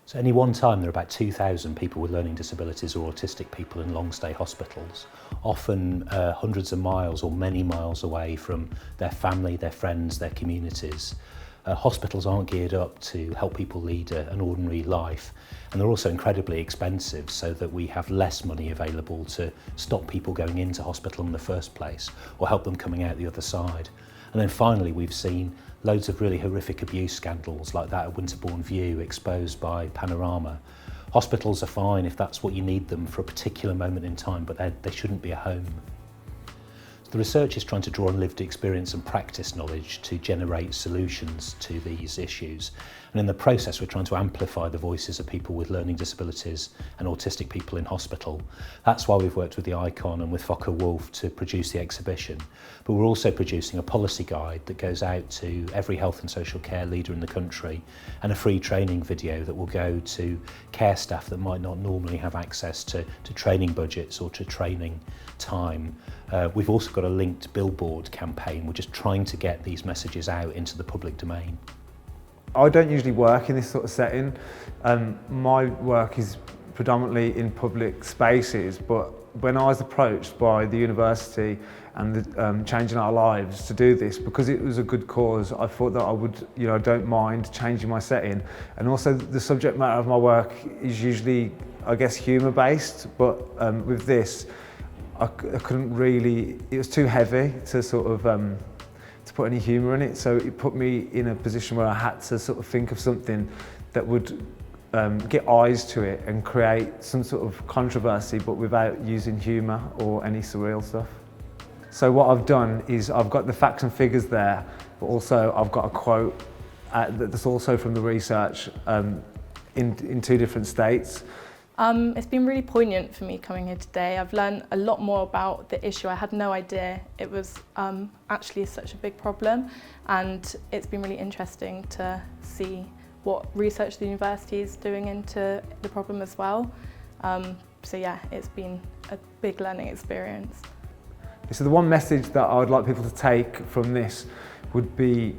So at any one time there are about 2,000 people with learning disabilities or autistic people in long-stay hospitals, often hundreds of miles or many miles away from their family, their friends, their communities. Hospitals aren't geared up to help people lead an ordinary life, and they're also incredibly expensive, so that we have less money available to stop people going into hospital in the first place or help them coming out the other side. And then finally we've seen loads of really horrific abuse scandals like that at Winterbourne View exposed by Panorama. Hospitals are fine if that's what you need them for a particular moment in time, but they shouldn't be a home. The research is trying to draw on lived experience and practice knowledge to generate solutions to these issues. And in the process, we're trying to amplify the voices of people with learning disabilities and autistic people in hospital. That's why we've worked with the IKON and with Foka Wolf to produce the exhibition. But we're also producing a policy guide that goes out to every health and social care leader in the country, and a free training video that will go to care staff that might not normally have access to training budgets or to training time. We've also got a linked billboard campaign. We're just trying to get these messages out into the public domain. I don't usually work in this sort of setting. My work is predominantly in public spaces, but when I was approached by the university and the Changing Our Lives to do this, because it was a good cause, I thought that I would, I don't mind changing my setting. And also the subject matter of my work is usually, I guess, humour based, but with this, I couldn't really, it was too heavy to sort of to put any humour in it, so it put me in a position where I had to sort of think of something that would get eyes to it and create some sort of controversy, but without using humour or any surreal stuff. So what I've done is I've got the facts and figures there, but also I've got a quote that's also from the research in two different states. It's been really poignant for me coming here today. I've learned a lot more about the issue. I had no idea it was actually such a big problem, and it's been really interesting to see what research the university is doing into the problem as well. So yeah, it's been a big learning experience. So the one message that I would like people to take from this would be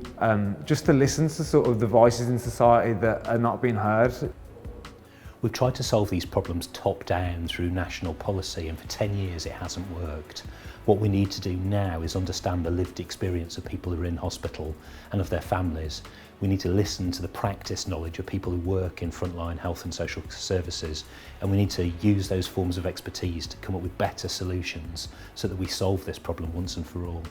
just to listen to sort of the voices in society that are not being heard. We've tried to solve these problems top down through national policy, and for 10 years it hasn't worked. What we need to do now is understand the lived experience of people who are in hospital and of their families. We need to listen to the practice knowledge of people who work in frontline health and social services, and we need to use those forms of expertise to come up with better solutions so that we solve this problem once and for all.